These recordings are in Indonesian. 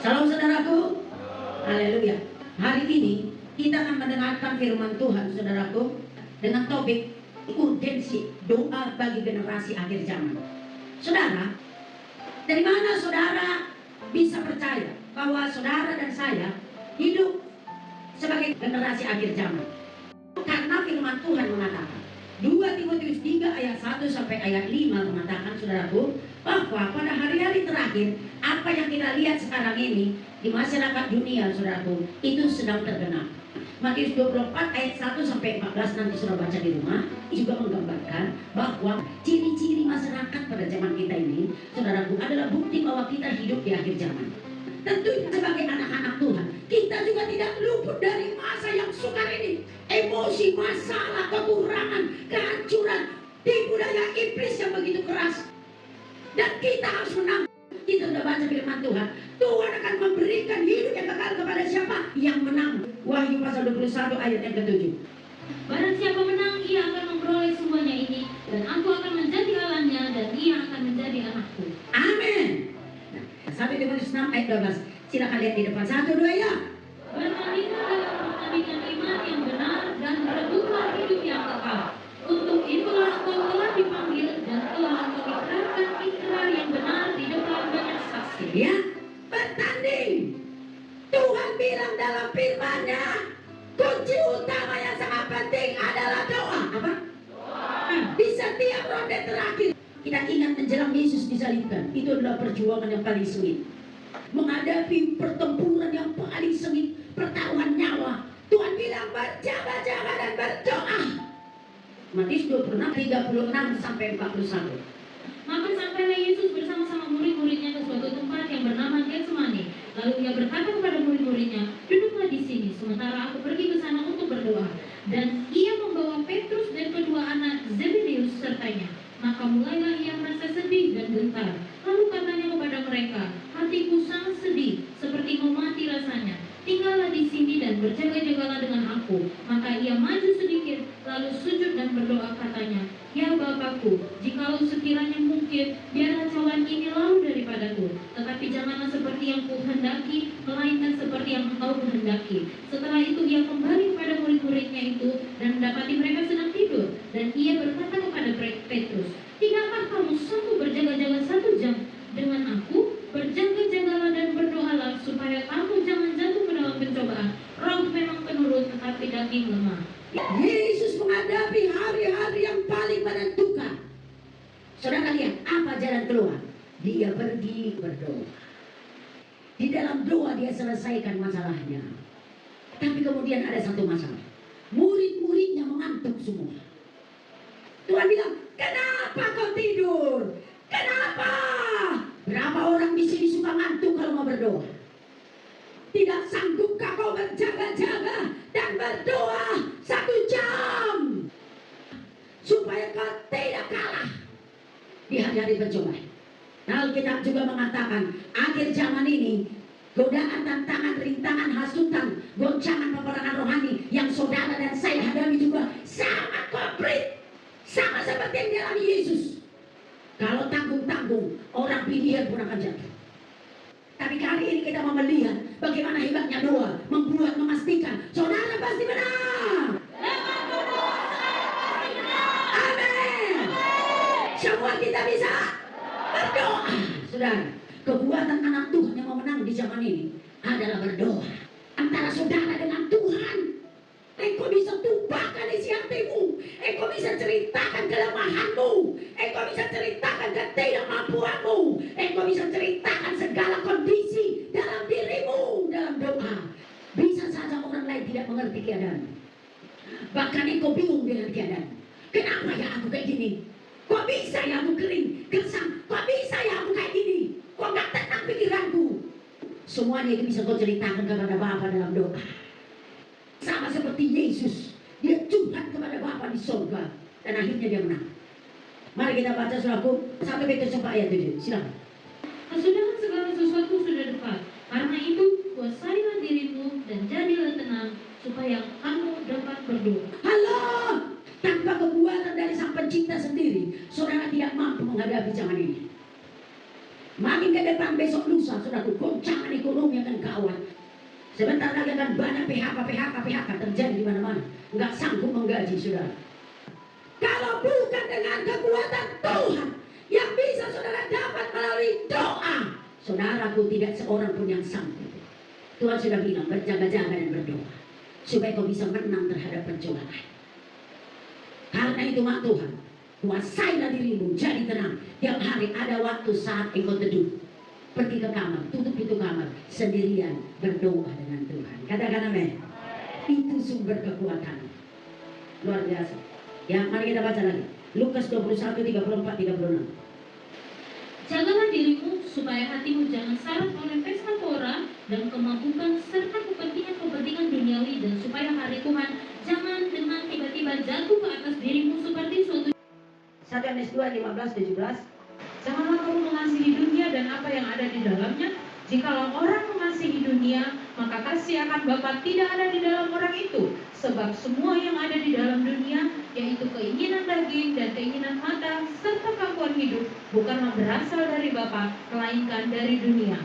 Salam saudaraku. Haleluya. Hari ini kita akan mendengarkan firman Tuhan saudaraku dengan topik urgensi doa bagi generasi akhir zaman. Saudara, dari mana saudara bisa percaya bahwa saudara dan saya hidup sebagai generasi akhir zaman? Karena firman Tuhan mengatakan 2 Timotius 3 ayat 1 sampai ayat 5 mengatakan saudaraku bahwa pada hari-hari terakhir apa yang kita lihat sekarang ini di masyarakat dunia saudaraku itu sedang tergenap. Matius 24 ayat 1 sampai 14 nanti sudah baca di rumah juga menggambarkan bahwa ciri-ciri masyarakat pada zaman kita ini saudaraku adalah bukti bahwa kita hidup di akhir zaman. Tentu sebagai anak-anak Tuhan kita juga tidak luput dari masa yang sukar ini. Emosi, masalah, kekurangan, kehancuran, tipu daya iblis yang begitu keras. Dan kita harus menang. Kita sudah baca firman Tuhan. Tuhan akan memberikan hidup yang kekal kepada siapa? Yang menang. Wahyu pasal 21 ayat yang ke-7. Barang siapa menang, ia akan memperoleh semuanya ini, dan aku akan menjadi Allahnya, dan ia akan menjadi anakku. Amin. 1 Timotius 6 ayat 12. Silakan lihat di depan. 1, 2 ya. Bertandinglah dalam pertandingan iman yang benar, dan berebutlah hidup yang kekal. Untuk itulah engkau telah dipanggil, dan telah engkau ikrarkan ikrar yang benar di depan banyak saksi. Ya, bertanding. Tuhan bilang dalam firman-Nya, kunci utama yang sangat penting adalah doa. Apa? Di setiap ronde terakhir kita ingat menjelang Yesus disalibkan. Itu adalah perjuangan yang paling sengit. Menghadapi pertempuran yang paling sengit, pertaruhan nyawa. Tuhan bilang berjaga-jaga dan berdoa. Matius 26 36 sampai 41. Maka sampailah Yesus bersama-sama murid-muridnya ke suatu tempat yang bernama Getsemani. Lalu ia berkata kepada murid-muridnya, duduklah di sini, sementara aku pergi ke sana untuk berdoa. Dan ia membawa Petrus dan kedua anak Zebedeus sertanya. Maka mulailah ia merasa sedih dan gentar. Lalu katanya kepada mereka, hatiku sangat sedih, seperti mau mati rasanya. Tinggallah di sini dan berjaga-jagalah dengan aku. Maka ia maju sedikit, lalu sujud dan berdoa katanya, ya Bapakku, jikalau sekiranya mungkin, biarlah cawan ini lalu daripadaku. Tetapi janganlah seperti yang kuhendaki, melainkan seperti yang engkau kehendaki. Setelah itu ia kembali kepada murid-muridnya itu dan mendapati mereka sedang tidur. Dan ia berkata kepada Petrus, tidakkah kamu sanggup berjaga-jaga 1 jam dengan aku? Berjaga-jagalah dan berdoalah supaya kamu jangan jatuh ke dalam pencobaan. Roh memang penurut, tetapi daging lemah. Yesus menghadapi hari-hari yang paling menentukan. Saudara lihat apa jalan keluar? Dia pergi berdoa. Di dalam doa dia selesaikan masalahnya. Tapi kemudian ada satu masalah. Murid-muridnya mengantuk semua. Tuhan bilang, kenapa kau tidur? Kenapa? Berapa orang di sini suka ngantuk kalau mau berdoa? Tidak sanggupkah kau berjaga-jaga dan berdoa 1 jam supaya kau tidak kalah di hari-hari pencobaan? Lalu kita juga mengatakan akhir zaman ini godaan, tantangan, rintangan, hasutan, goncangan peperangan rohani yang saudara dan saya hadapi juga sangat komplit, sama seperti yang dialami Yesus. Kalau tanggung-tanggung, orang pilihan pun akan jatuh. Tapi kali ini kita mau melihat bagaimana hebatnya doa membuat memastikan saudara pasti menang. Amin. Semua kita bisa berdoa. Saudara, kekuatan anak Tuhan yang mau menang di zaman ini adalah berdoa. Antara saudara dengan Tuhan. Engkau bisa tumpahkan isi hatimu. Engkau bisa ceritakan kelemahanmu. Engkau bisa ceritakan ketidakmampuanmu. Engkau bisa ceritakan segala kondisi dalam dirimu dalam doa. Bisa saja orang lain tidak mengerti keadaan. Bahkan engkau bingung dengan keadaan. Kenapa ya aku kayak gini? Kok bisa ya aku kering, gersang? Kok bisa ya aku kayak gini? Kok gak tenang pikiranku? Semuanya itu bisa kau ceritakan kepada Bapa dalam doa. Sama seperti Yesus, dia curhat kepada Bapa di surga dan akhirnya dia menang. Mari kita baca saudaraku 1 Petrus 4 ayat 7. Silakan. Kesudahan segala sesuatu sudah dekat. Karena itu kuasailah dirimu dan jadilah tenang supaya kamu dapat berdoa. Halo, tanpa kekuatan dari Sang Pencipta sendiri, saudara tidak mampu menghadapi zaman ini. Makin ke depan besok lusa, saudaraku, goncangan ekonomi akan gawat. Sebentar lagi akan banyak PHK terjadi di mana-mana. Nggak sanggup menggaji saudara. Kalau bukan dengan kekuatan Tuhan yang bisa saudara dapat melalui doa, saudaraku tidak seorang pun yang sanggup. Tuhan sudah bilang berjaga-jaga dan berdoa supaya kau bisa menang terhadap pencobaan. Karena itu mak Tuhan, kuasailah dirimu, jadi tenang. Tiap hari ada waktu saat engkau teduh, pergi ke kamar, tutup pintu kamar, sendirian berdoa dengan Tuhan. Katakan amin. Itu sumber kekuatan luar biasa. Ya, mari kita baca lagi. Lukas 21, 34, 36. Jagalah dirimu supaya hatimu jangan syarat oleh pesta pora dan kemabukkan serta kepentingan duniawi, dan supaya hari Tuhan jangan dengan tiba-tiba jatuh ke atas dirimu seperti suatu 1 Yohanes 2, 15, 17. Janganlah kamu mengasihi dunia dan apa yang ada di dalamnya. Jikalau orang mengasihi dunia, maka kasih akan Bapa tidak ada di dalam orang itu. Sebab semua yang ada di dalam dunia, yaitu keinginan daging dan keinginan mata, serta kemampuan hidup, bukanlah berasal dari Bapa, melainkan dari dunia.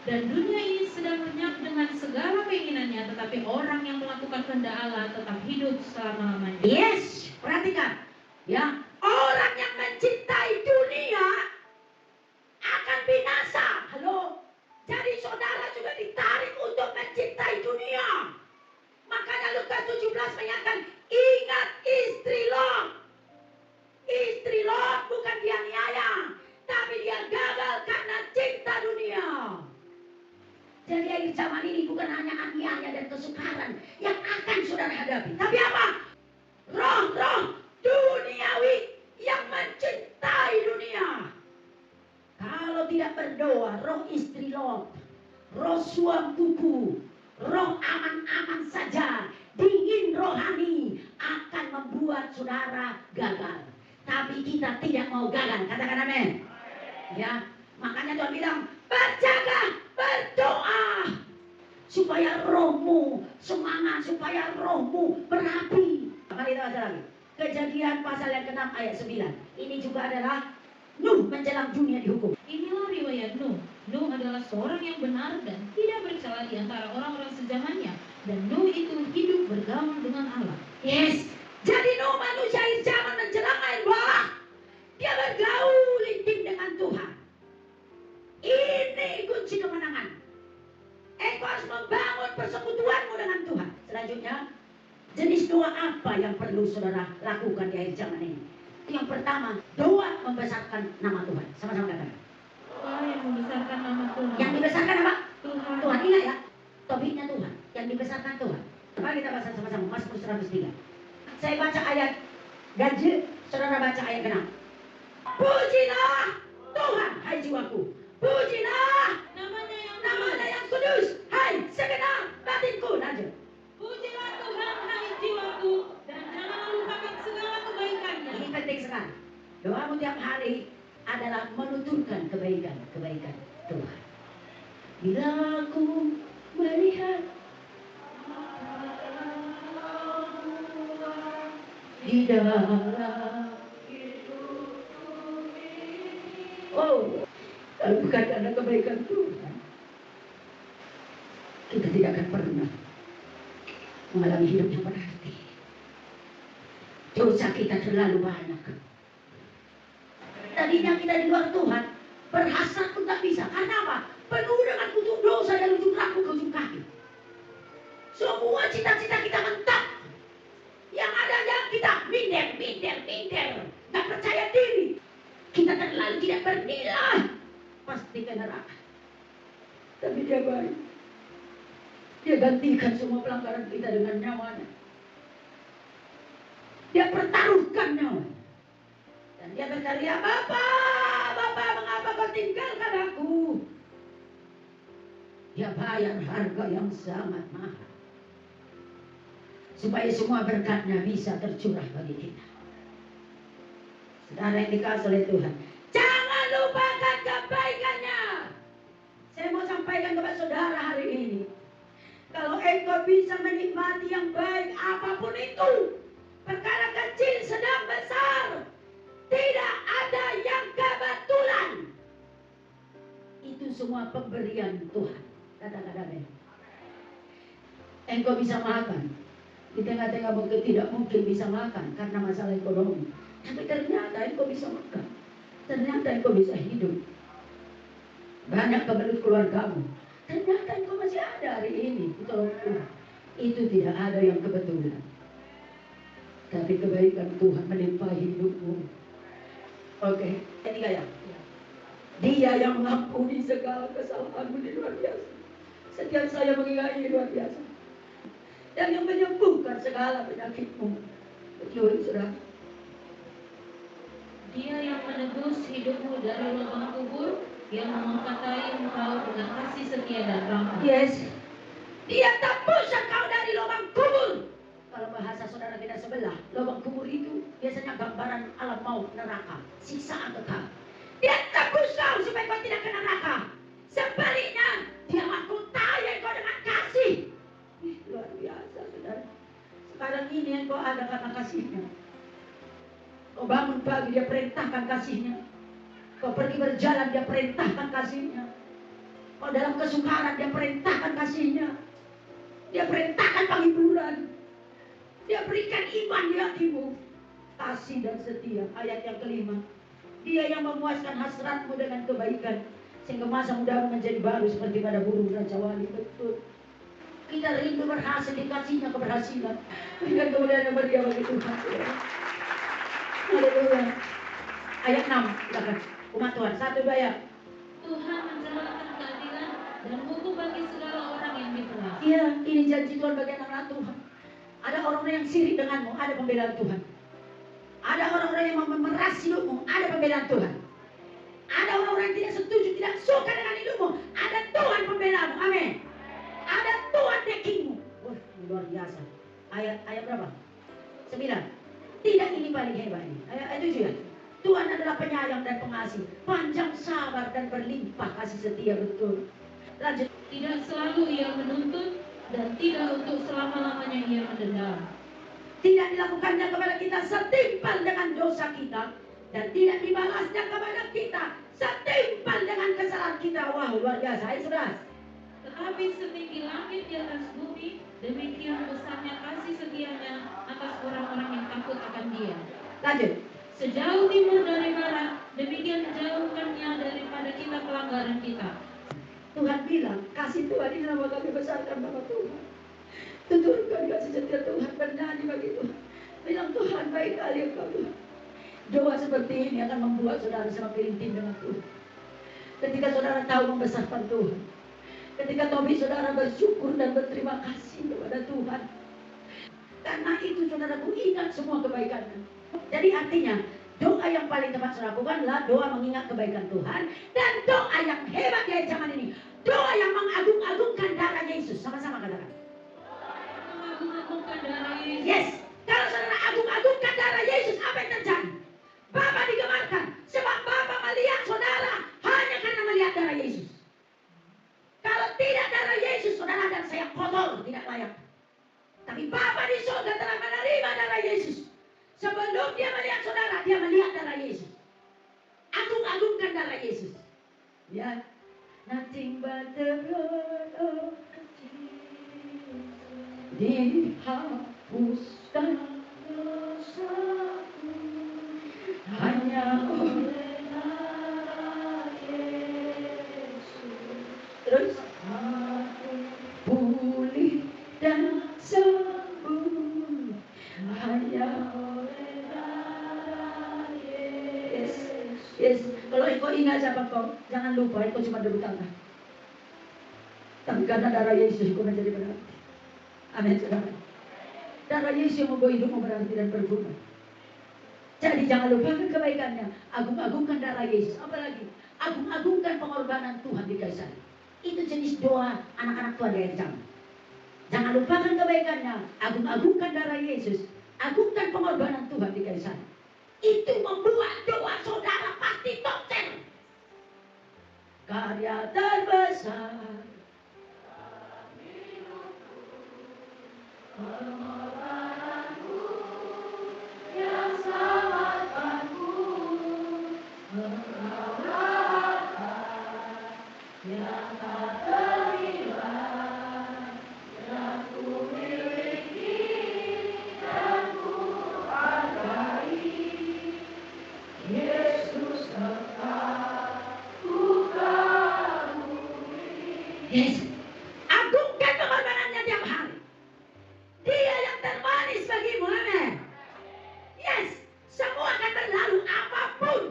Dan dunia ini sedang lenyap dengan segala keinginannya, tetapi orang yang melakukan kehendak Allah tetap hidup selama-lamanya. Yes, perhatikan. Ya, orang yang mencintai dunia akan binasa. Halo. Jadi saudara juga ditarik untuk mencintai dunia. Makanya Lukas 17 menyatakan, ingat istri Lot. Istri Lot bukan dianiaya, tapi dia gagal karena cinta dunia. Jadi akhir zaman ini bukan hanya aniaya dan kesukaran yang akan saudara hadapi, tapi apa? Roh-roh duniawi yang mencintai dunia. Kalau tidak berdoa, roh istri Lot, roh suam tubuh, roh aman-aman saja, dingin rohani akan membuat saudara gagal. Tapi kita tidak mau gagal, katakan amin. Ya, makanya Tuhan bilang, berjaga, berdoa, supaya rohmu semangat, supaya rohmu berapi. Mari kita baca lagi. Kejadian pasal yang ke-6 ayat 9. Ini juga adalah Nuh menjelang dunia dihukum. Inilah riwayat Nuh. Nuh adalah seorang yang benar dan tidak bercela di antara orang-orang sejamannya. Dan Nuh itu hidup bergaul dengan Allah. Yes. Jadi Nuh manusia akhir zaman menjelang akhir bawah. Dia bergaul intim dengan Tuhan. Ini kunci kemenangan. Engkau harus membangun persekutuanmu dengan Tuhan. Selanjutnya, jenis doa apa yang perlu saudara lakukan di akhir zaman ini? Yang pertama, doa membesarkan nama Tuhan. Sama-sama katakan. Doa yang membesarkan nama Tuhan. Yang dibesarkan apa? Tuhan. Tuhan, ingat ya. Topiknya Tuhan. Yang dibesarkan Tuhan. Mari kita baca sama-sama. Mazmur 103. Saya baca ayat ganjil, saudara baca ayat ke-6. Pujilah Tuhan, hai jiwaku. Pujilah namanya yang kudus, hai segenap batinku. Lanjut. Pujilah Tuhan, hai jiwaku, dan jangan lupakan segala kebaikannya. Ini penting sekali. Doamu tiap hari adalah menuturkan kebaikan Tuhan. Bila aku melihat di dalam kalau bukan karena kebaikan Tuhan, kita tidak akan pernah mengalami hidup yang berarti. Dosa kita terlalu banyak. Tadinya kita di luar Tuhan, berhasrat pun tak bisa. Karena apa? Penuh dengan kutuk dosa dari ujung rambut ke ujung kaki. Semua cita-cita kita mentok. Yang ada yang kita minder. Gak percaya diri. Kita terlalu tidak bernilai. Pasti ke neraka. Tapi dia baik. Dia gantikan semua pelanggaran kita dengan nyawanya. Dia pertaruhkan nyawanya. Dan dia berkata, Bapak, mengapa kau tinggalkan aku? Dia bayar harga yang sangat mahal. Supaya semua berkatnya bisa tercurah bagi kita. Saudara yang dikasih oleh Tuhan, jangan lupakan kebaikannya. Saya mau sampaikan kepada saudara hari ini, kalau engkau bisa menikmati yang baik apapun itu, perkara kecil, sedang, besar, tidak ada yang kebetulan. Itu semua pemberian Tuhan. Kata-kata amin. Engkau bisa makan. Di tengah-tengah mungkin tidak mungkin bisa makan karena masalah ekonomi. Tapi ternyata engkau bisa makan. Ternyata engkau bisa hidup. Banyak kebelut keluargamu. Ternyata engkau masih ada hari ini. Itu tidak ada yang kebetulan. Tapi kebaikan Tuhan melimpahi hidupmu. Oke, ketiga ya. Dia yang mengampuni segala kesalahanmu di luar biasa. Setiap saya mengingatnya luar biasa. Dan yang menyembuhkan segala penyakitmu. Betul, saudara. Dia yang menebus hidupmu dari lubang kubur, yang mengangkatai engkau dengan kasih setia dan rahmat. Yes. Dia tebus engkau dari lubang kubur. Kalau bahasa saudara tidak sebelah, lubang kubur itu biasanya gambaran alam maut, neraka, siksaan kekal. Dia tebus kau supaya kau tidak kena neraka. Sebaliknya, dia mahkotai engkau dengan kasih. Luar biasa, saudara. Sekarang ini engkau ada karena kasihnya. Kau bangun pagi, dia perintahkan kasihnya. Kau pergi berjalan, dia perintahkan kasihnya. Kau dalam kesukaran, dia perintahkan kasihnya. Dia perintahkan penghiburan. Dia berikan iman di hatimu. Kasih dan setia. Ayat yang kelima. Dia yang memuaskan hasratmu dengan kebaikan, sehingga masa mudamu menjadi baru seperti pada burung Raja Wali. Betul. Kita rindu berhasil, dikasihnya keberhasilan. Berikan kemuliaan yang beriah bagi Tuhan. Haleluya. Ayat 6. Silakan. Umat Tuhan. 1, 2 ayat. Tuhan menjalankan keadilan dan hukum bagi segala orang yang diperas. Iya, ini janji Tuhan bagi anak-anak Tuhan. Ada orang-orang yang sirik denganmu, ada pembelaan Tuhan. Ada orang-orang yang memeras hidupmu, ada pembelaan Tuhan. Ada orang-orang yang tidak setuju, tidak suka dengan hidupmu, ada Tuhan pembelaanmu. Amin. Ada Tuhan backingmu. Wah, luar biasa. Ayat berapa? 9. Tidak, ini paling hebat ini. Ayat 7 ya. Tuhan adalah penyayang dan pengasih, panjang sabar dan berlimpah kasih setia. Betul. Lanjut. Tidak selalu ia menuntut dan tidak untuk selama-lamanya ia mendendam. Tidak dilakukannya kepada kita setimpal dengan dosa kita, dan tidak dibalasnya kepada kita setimpal dengan kesalahan kita. Wah, luar biasa. Ayat 11. Tetapi setinggi langit di atas bumi, demikian besarnya kasih setianya atas orang-orang yang takut akan Dia. Lanjut. Sejauh timur dari barat, demikian jauhkannya daripada kita pelanggaran kita. Tuhan bilang, kasih Tuhan ini nama kami besarkan nama Tuhan. Tuturkan kasih setia Tuhan, bernyanyi bagi Tuhan. Bilang, Tuhan baik kali engkau Tuhan. Doa seperti ini akan membuat saudara semakin intim dengan Tuhan. Ketika saudara tahu membesarkan Tuhan, ketika Tobi saudara bersyukur dan berterima kasih kepada Tuhan, karena itu saudaraku ingat semua kebaikannya. Jadi artinya doa yang paling tepat saudara lakukan adalah doa mengingat kebaikan Tuhan, dan doa yang hebat di zaman ini, doa yang mengagung-agungkan darah Yesus. Sama-sama katakan. Mengagung-agungkan darah Yesus. Yes. Kalau saudara agung-agungkan darah Yesus, apa yang terjadi? Bapa digemarkan, sebab Bapa melihat saudara hanya karena melihat darah Yesus. Kalau tidak darah Yesus, saudara dan saya kotor, tidak layak. Tapi Bapa di surga telah menerima darah Yesus. Sebelum dia melihat saudara, dia melihat darah Yesus. Agung-agungkan darah Yesus. Ya, nothing but the blood of Jesus. Dihapuskan dosaku hanya oleh darah Yesus. Terus aku pulih dan sembuh hanya oleh darah Yesus. Yes. Kalau engkau ingat siapa kau, jangan lupa engkau cuma debu tangan. Tapi karena darah Yesus engkau menjadi berarti. Amin, saudara. Darah Yesus yang membawa hidupmu berarti dan berguna. Jadi jangan lupakan kebaikannya. Agung-agungkan darah Yesus. Apalagi agung-agungkan pengorbanan Tuhan di Kaisar. Itu jenis doa anak-anak Tuhan di akhir zaman. Jangan lupakan kebaikannya. Agung-agungkan darah Yesus. Agungkan pengorbanan Tuhan di Kaisar. Itu membuat doa saudara pasti tokser. Karya terbesar pengorbananku yang selamatkanku, engkau harta Yes. Agungkan pengorbanannya tiap hari. Dia yang termanis bagimu, amin. Yes. Semua akan berlalu, apapun.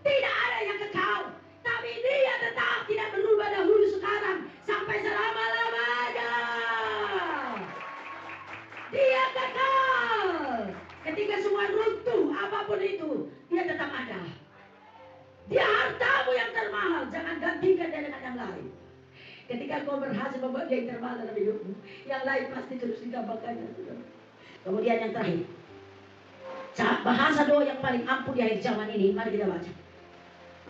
Tidak ada yang kekal. Tapi dia tetap tidak berubah dahulu sekarang sampai selama-lamanya. Dia kekal. Ketika semua runtuh, apapun itu, dia tetap ada. Dia hartamu yang termahal, jangan gantikan dia dengan yang lain. Ketika kau berhasil membuat dia yang termahal dalam hidupmu, yang lain pasti terus ditambahkannya. Kemudian yang terakhir, bahasa doa yang paling ampuh di akhir zaman ini, mari kita baca.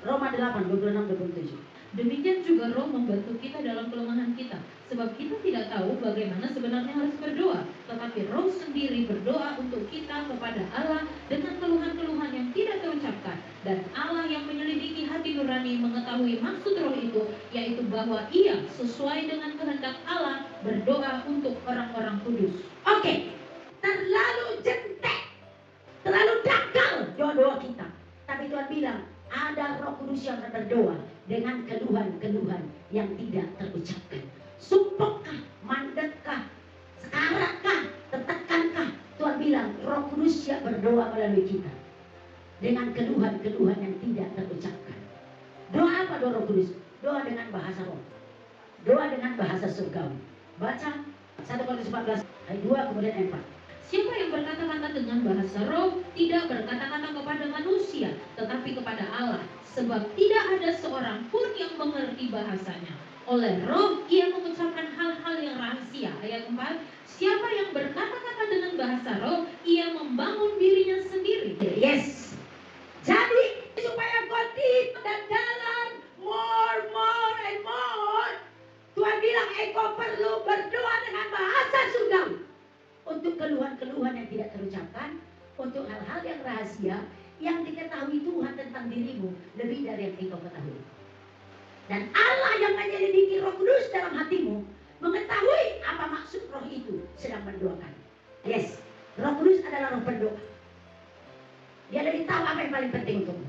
Roma 8, 26, 27. Demikian juga Roh membantu kita dalam kelemahan kita, sebab kita tidak tahu bagaimana sebenarnya harus berdoa, tetapi Roh sendiri berdoa untuk kita kepada Allah dengan keluhan-keluhan yang tidak terucapkan, dan Allah yang menyelidiki hati nurani mengetahui maksud Roh itu, yaitu bahwa Ia sesuai dengan kehendak Allah berdoa untuk orang-orang kudus. Oke, terlalu jentek, terlalu dangkal doa-doa kita. Tapi Tuhan bilang, ada Roh Kudus yang berdoa dengan keluhan-keluhan yang tidak terucapkan. Sumpahkah, mandatkah, sekaratkah, tetekankah? Tuhan bilang Roh Kudus yang berdoa melalui kita dengan keluhan-keluhan yang tidak terucapkan. Doa apa doa Roh Kudus? Doa dengan bahasa roh, doa dengan bahasa surgawi. Baca 1 Korintus 14 ayat 2 kemudian 4. Siapa yang berkata-kata dengan bahasa roh tidak berkata-kata kepada manusia, tetapi kepada Allah, sebab tidak ada seorang pun yang mengerti bahasanya. Oleh roh ia mengucapkan hal-hal yang rahasia. Ayat 4, siapa yang berkata-kata dengan bahasa roh, ia membangun dirinya sendiri. Yes. Jadi supaya kau deep dan dalam, more and more, Tuhan bilang engkau perlu berdoa dengan bahasa surgawi. Untuk keluhan-keluhan yang tidak terucapkan, untuk hal-hal yang rahasia yang diketahui Tuhan tentang dirimu lebih dari yang engkau ketahui. Dan Allah yang menyelidiki Roh Kudus dalam hatimu mengetahui apa maksud roh itu sedang mendoakan. Yes, Roh Kudus adalah roh pendoa. Dia lebih tahu apa yang paling penting untukmu.